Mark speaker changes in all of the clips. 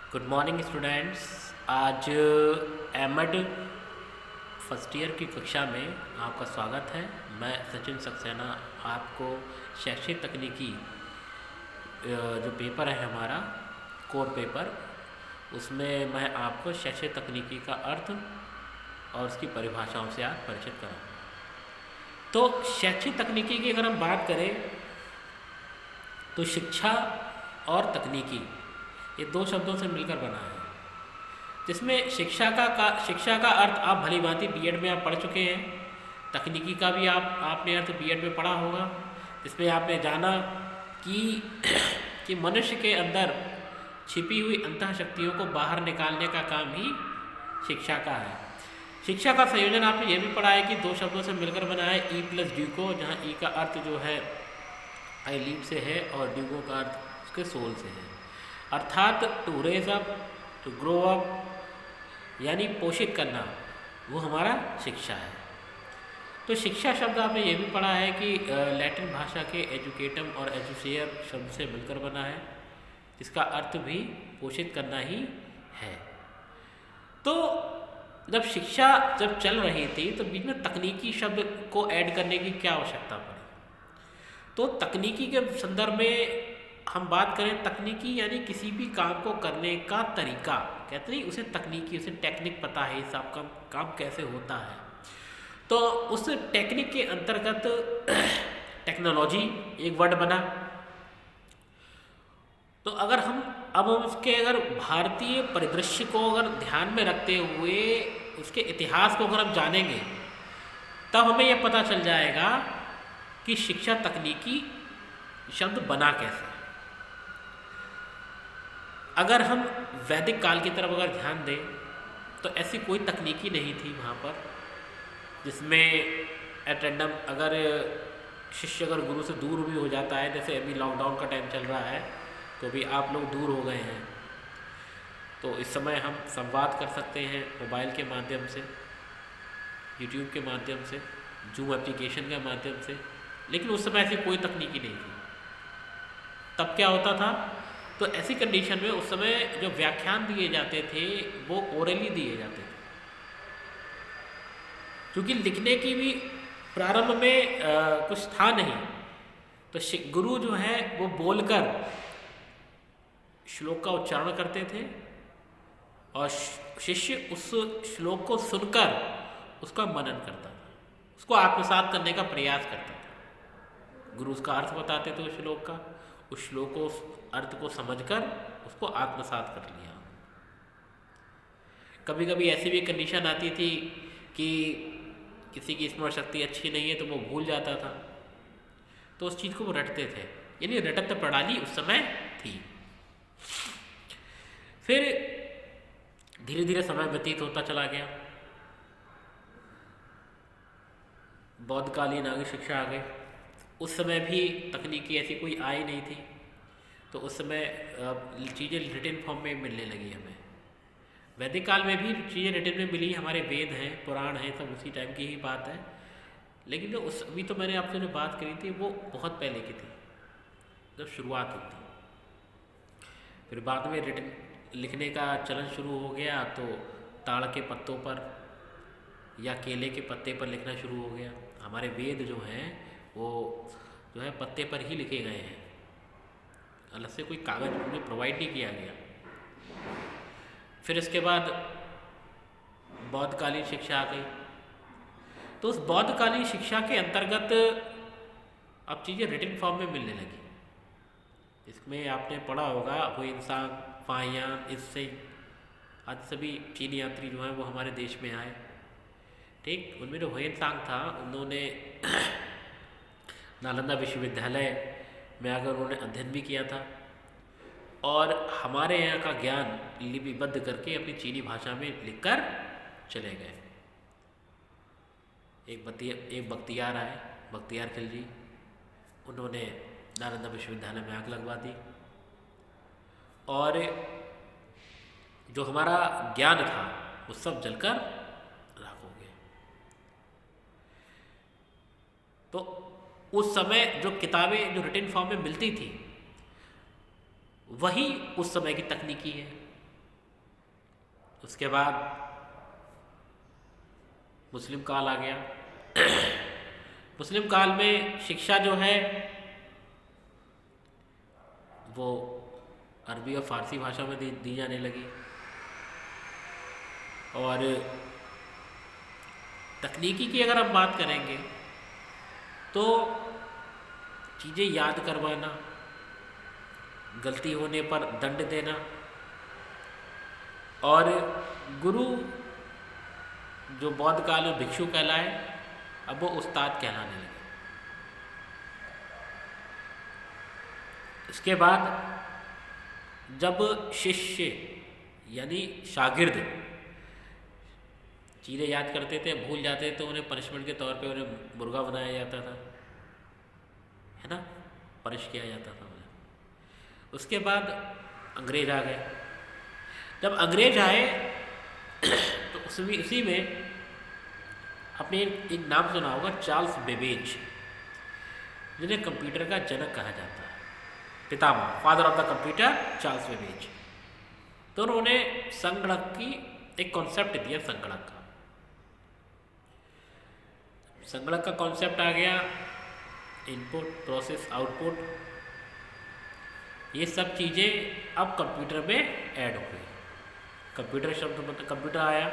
Speaker 1: Good morning students. आज MEd first year की कक्षा में आपका स्वागत है। मैं सचिन सक्सेना आपको शैक्षिक तकनीकी जो पेपर है हमारा कोर पेपर, उसमें मैं आपको शैक्षिक तकनीकी का अर्थ और उसकी परिभाषाओं से आज परिचित कराऊँगा। तो शैक्षिक तकनीकी की अगर हम बात करें तो शिक्षा और तकनीकी ये दो शब्दों से मिलकर बना है, जिसमें शिक्षा का अर्थ आप भली भांति बीएड में आप पढ़ चुके हैं। तकनीकी का भी आपने अर्थ बीएड में पढ़ा होगा, जिसमें आपने जाना कि मनुष्य के अंदर छिपी हुई अंतः शक्तियों को बाहर निकालने का काम ही शिक्षा का है। शिक्षा का संयोजन आपने ये भी पढ़ा है कि दो शब्दों से मिलकर बना है, ई प्लस ड्यूको, जहाँ ई का अर्थ जो है आई लीव से है और ड्यूको का अर्थ उसके सोल से है, अर्थात to raise up, to grow up यानी पोषित करना, वो हमारा शिक्षा है। तो शिक्षा शब्द आपने ये भी पढ़ा है कि लैटिन भाषा के एजुकेटम और एजुसेयर शब्द से मिलकर बना है, जिसका अर्थ भी पोषित करना ही है। तो जब शिक्षा चल रही थी तो बीच में तकनीकी शब्द को ऐड करने की क्या आवश्यकता पड़ी। तो तकनीकी के संदर्भ में हम बात करें, तकनीकी यानी किसी भी काम को करने का तरीका, कहते नहीं उसे तकनीकी, उसे टेक्निक पता है, इस आपका काम कैसे होता है। तो उस टेक्निक के अंतर्गत टेक्नोलॉजी एक वर्ड बना। तो अगर हम उसके अगर भारतीय परिदृश्य को अगर ध्यान में रखते हुए उसके इतिहास को अगर हम जानेंगे, तब हमें यह पता चल जाएगा कि शिक्षा तकनीकी शब्द बना कैसे। अगर हम वैदिक काल की तरफ अगर ध्यान दें तो ऐसी कोई तकनीकी नहीं थी वहाँ पर, जिसमें एटेंडम अगर शिष्य अगर गुरु से दूर भी हो जाता है, जैसे अभी लॉकडाउन का टाइम चल रहा है तो भी आप लोग दूर हो गए हैं, तो इस समय हम संवाद कर सकते हैं मोबाइल के माध्यम से, यूट्यूब के माध्यम से, जूम एप्लीकेशन के माध्यम से। लेकिन उस समय ऐसी कोई तकनीकी नहीं थी। तब क्या होता था, तो ऐसी कंडीशन में उस समय जो व्याख्यान दिए जाते थे वो ओरली दिए जाते थे, क्योंकि लिखने की भी प्रारंभ में कुछ था नहीं। तो गुरु जो है वो बोलकर श्लोक का उच्चारण करते थे और शिष्य उस श्लोक को सुनकर उसका मनन करता था, उसको आत्मसात करने का प्रयास करता था। गुरु उसका अर्थ बताते थे उस श्लोक का, उस श्लोक को अर्थ को समझकर उसको आत्मसात कर लिया। कभी कभी ऐसी भी कंडीशन आती थी कि किसी की स्मरण शक्ति अच्छी नहीं है तो वो भूल जाता था, तो उस चीज़ को वो रटते थे, यानी रटत प्रणाली उस समय थी। फिर धीरे धीरे समय व्यतीत होता चला गया, बौद्धकालीन आगे शिक्षा आ गई। उस समय भी तकनीकी ऐसी कोई आई नहीं थी, तो उस समय चीज़ें रिटन फॉर्म में मिलने लगी हमें। वैदिक काल में भी चीज़ें रिटन में मिली, हमारे वेद हैं, पुराण हैं, सब उसी टाइम की ही बात है। लेकिन जो अभी तो मैंने आपसे जो बात करी थी वो बहुत पहले की थी, जब शुरुआत हुई थी। फिर बाद में रिटन लिखने का चलन शुरू हो गया, तो ताड़ के पत्तों पर या केले के पत्ते पर लिखना शुरू हो गया। हमारे वेद जो हैं वो जो है पत्ते पर ही लिखे गए हैं, अलग से कोई कागज़ उन्हें प्रोवाइड नहीं किया गया। फिर इसके बाद बौद्धकालीन शिक्षा आ गई, तो उस बौद्धकालीन शिक्षा के अंतर्गत अब चीज़ें रिटन फॉर्म में मिलने लगी। इसमें आपने पढ़ा होगा हुएनसांग, फाहियान, इससे आज सभी चीनी यात्री जो हैं वो हमारे देश में आए। ठीक, उनमें जो हुएनसांग था उन्होंने नालंदा विश्वविद्यालय में आकर उन्होंने अध्ययन भी किया था और हमारे यहाँ का ज्ञान लिपिबद्ध करके अपनी चीनी भाषा में लिखकर चले गए। एक बख्तियार आए, बख्तियार खिलजी, उन्होंने नालंदा विश्वविद्यालय में आग लगवा दी और जो हमारा ज्ञान था वो सब जलकर राख हो गए। तो उस समय जो किताबें जो रिटन फॉर्म में मिलती थी वही उस समय की तकनीकी है। उसके बाद मुस्लिम काल आ गया। मुस्लिम काल में शिक्षा जो है वो अरबी और फारसी भाषा में दी जाने लगी, और तकनीकी की अगर हम बात करेंगे तो चीज़ें याद करवाना, गलती होने पर दंड देना, और गुरु जो बौद्ध काल में भिक्षु कहलाए अब वो उस्ताद कहलाने लगे। इसके बाद जब शिष्य यानी शागिर्द चीज़ें याद करते थे, भूल जाते तो उन्हें पनिशमेंट के तौर पे उन्हें मुर्गा बनाया जाता था, है ना, पनिश किया जाता था उन्हें। उसके बाद अंग्रेज आ गए। जब अंग्रेज आए तो उसी में आपने एक नाम सुना होगा, चार्ल्स बेबेज, जिन्हें कंप्यूटर का जनक कहा जाता है, पितामह, father of the computer, Charles Babbage. तो उन्होंने संगणक की एक कॉन्सेप्ट दिया, संगणक का। संगणक का कॉन्सेप्ट आ गया, इनपुट, प्रोसेस, आउटपुट, ये सब चीज़ें अब कंप्यूटर में ऐड हो गई। कंप्यूटर शब्द मतलब कंप्यूटर आया,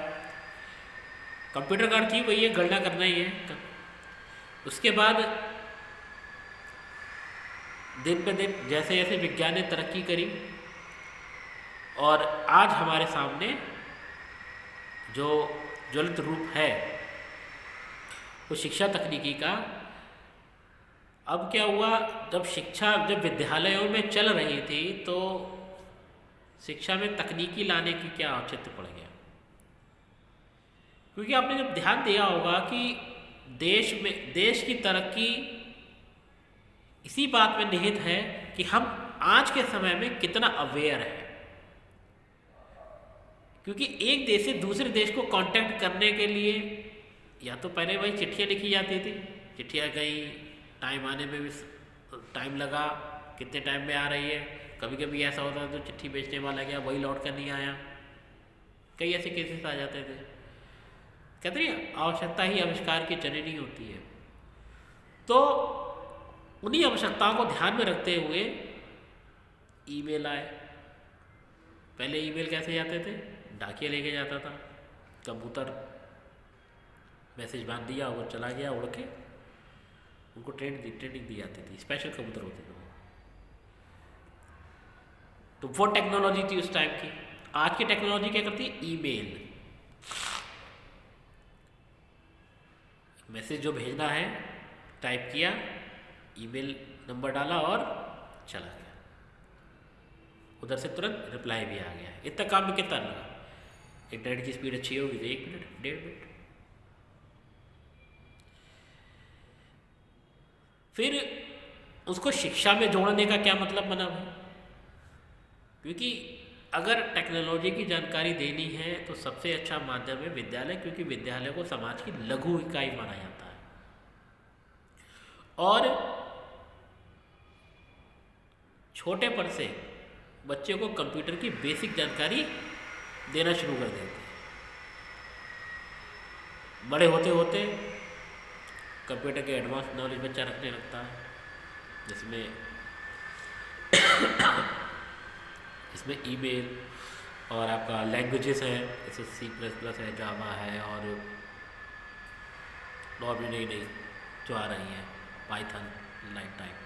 Speaker 1: कंप्यूटर का अर्थ ही वही है, गणना करना ही है। उसके बाद दिन पे दिन जैसे जैसे विज्ञान ने तरक्की करी, और आज हमारे सामने जो ज्वलित रूप है वो शिक्षा तकनीकी का। अब क्या हुआ, जब विद्यालयों में चल रही थी तो शिक्षा में तकनीकी लाने की क्या औचित्य पड़ गया। क्योंकि आपने जब ध्यान दिया होगा कि देश की तरक्की इसी बात में निहित है कि हम आज के समय में कितना अवेयर है। क्योंकि एक देश से दूसरे देश को कांटेक्ट करने के लिए या तो पहले वही चिट्ठियाँ लिखी जाती थी, चिट्ठियाँ गई, टाइम आने में भी टाइम लगा, कितने टाइम में आ रही है। कभी कभी ऐसा होता था तो चिट्ठी बेचने वाला गया, वही लौट कर नहीं आया। कई ऐसे केसेस आ जाते थे। कहते हैं आवश्यकता ही आविष्कार की जननी होती है। तो उन्हीं आवश्यकताओं को ध्यान में रखते हुए ईमेल आए। पहले ईमेल कैसे जाते थे, डाकिया लेके जाता था, कबूतर मैसेज बांध दिया, वो चला गया उड़ के, उनको ट्रेनिंग दी जाती थी, स्पेशल कबूतर होते थे। तो वो टेक्नोलॉजी थी उस टाइम की। आज की टेक्नोलॉजी क्या करती है, ईमेल। मैसेज जो भेजना है टाइप किया, ईमेल नंबर डाला और चला गया, उधर से तुरंत रिप्लाई भी आ गया। इतना काम में कितना लगा, इंटरनेट की स्पीड अच्छी होगी तो 1 मिनट 1.5 मिनट। फिर उसको शिक्षा में जोड़ने का क्या मतलब बना भाई, क्योंकि अगर टेक्नोलॉजी की जानकारी देनी है तो सबसे अच्छा माध्यम है विद्यालय, क्योंकि विद्यालय को समाज की लघु इकाई माना जाता है। और छोटे पर से बच्चे को कंप्यूटर की बेसिक जानकारी देना शुरू कर देते हैं। बड़े होते होते कंप्यूटर के एडवांस नॉलेज बच्चा रखने लगता है, इसमें ईमेल और आपका लैंग्वेजेस है, जैसे C++ है, जावा है, और भी नई नई जो आ रही हैं, पाइथन, लाइट टाइप।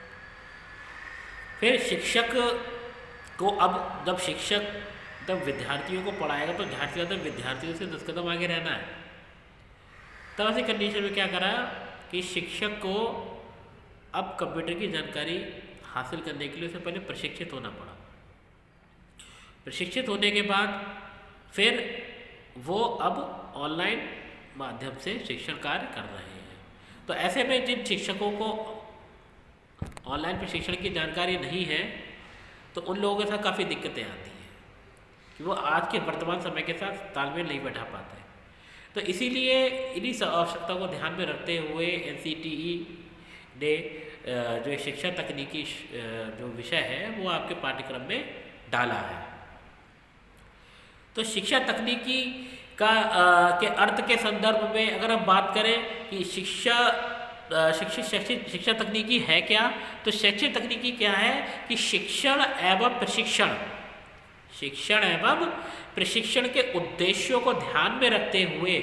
Speaker 1: फिर शिक्षक को जब विद्यार्थियों को पढ़ाएगा तो ज़्यादा से ज़्यादा विद्यार्थियों से 10 कदम आगे रहना है। तब ऐसी कंडीशन में क्या करा कि शिक्षक को अब कंप्यूटर की जानकारी हासिल करने के लिए उसे पहले प्रशिक्षित होना पड़ा। प्रशिक्षित होने के बाद फिर वो अब ऑनलाइन माध्यम से शिक्षण कार्य कर रहे हैं। तो ऐसे में जिन शिक्षकों को ऑनलाइन प्रशिक्षण की जानकारी नहीं है तो उन लोगों के साथ काफ़ी दिक्कतें आती हैं कि वो आज के वर्तमान समय के साथ तालमेल नहीं बैठा पाते। तो इसीलिए इन्हीं आवश्यकताओं को ध्यान में रखते हुए NCTE ने जो शिक्षा तकनीकी जो विषय है वो आपके पाठ्यक्रम में डाला है। तो शिक्षा तकनीकी का के अर्थ के संदर्भ में अगर हम बात करें कि शिक्षा तकनीकी है क्या, तो शैक्षिक तकनीकी क्या है कि शिक्षण एवं प्रशिक्षण के उद्देश्यों को ध्यान में रखते हुए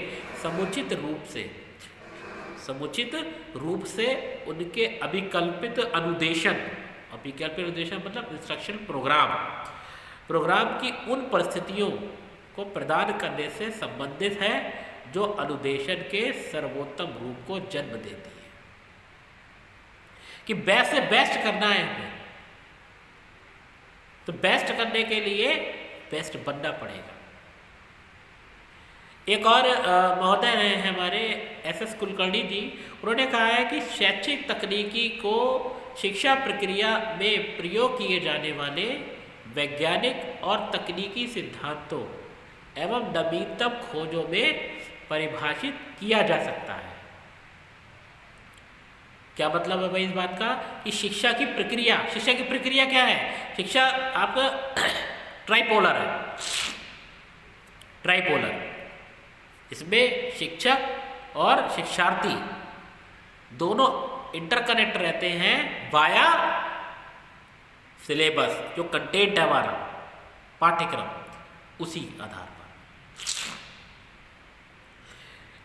Speaker 1: समुचित रूप से उनके अभिकल्पित अनुदेशन मतलब इंस्ट्रक्शन प्रोग्राम की उन परिस्थितियों को प्रदान करने से संबंधित है जो अनुदेशन के सर्वोत्तम रूप को जन्म देती है। कि बेस्ट से बेस्ट करना है हमें, तो बेस्ट करने के लिए बेस्ट बनना पड़ेगा। एक और महोदय हैं हमारे SS कुलकर्णी जी, उन्होंने कहा है कि शैक्षिक तकनीकी को शिक्षा प्रक्रिया में प्रयोग किए जाने वाले वैज्ञानिक और तकनीकी सिद्धांतों एवं नवीनतम खोजों में परिभाषित किया जा सकता है। क्या मतलब है भाई इस बात का कि शिक्षा की प्रक्रिया क्या है? शिक्षा आपका ट्राइपोलर है, इसमें शिक्षक और शिक्षार्थी दोनों इंटरकनेक्ट रहते हैं वाया सिलेबस, जो कंटेंट है हमारा पाठ्यक्रम, उसी आधार पर।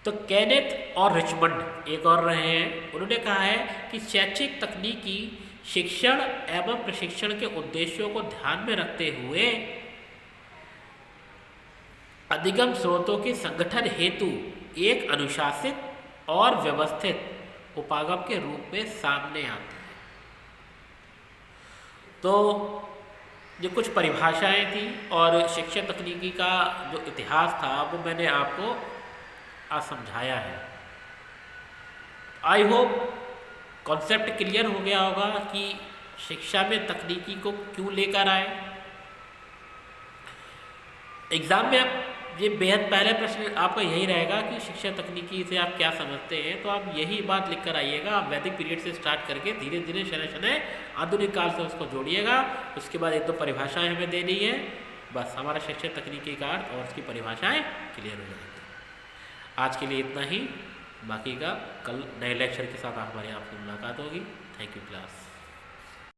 Speaker 1: तो केनेथ और रिचमंड एक और रहे हैं, उन्होंने कहा है कि शैक्षिक तकनीकी शिक्षण एवं प्रशिक्षण के उद्देश्यों को ध्यान में रखते हुए अधिगम स्रोतों के संगठन हेतु एक अनुशासित और व्यवस्थित उपागम के रूप में सामने आते हैं। तो ये कुछ परिभाषाएं थी और शिक्षा तकनीकी का जो इतिहास था वो मैंने आपको आज समझाया है। आई होप कॉन्सेप्ट क्लियर हो गया होगा कि शिक्षा में तकनीकी को क्यों लेकर आए। एग्जाम में आप ये बेहद पहले प्रश्न आपका यही रहेगा कि शिक्षा तकनीकी से आप क्या समझते हैं, तो आप यही बात लिख कर आइएगा। आप वैदिक पीरियड से स्टार्ट करके धीरे धीरे शनय आधुनिक काल से उसको जोड़िएगा। उसके बाद 1-2 परिभाषाएं हमें देनी है, बस हमारा शिक्षा तकनीकी का अर्थ और उसकी परिभाषाएं क्लियर हो जाएगी। आज के लिए इतना ही, बाकी का कल नए लेक्चर के साथ हमारे आपसे मुलाकात होगी। Thank you class.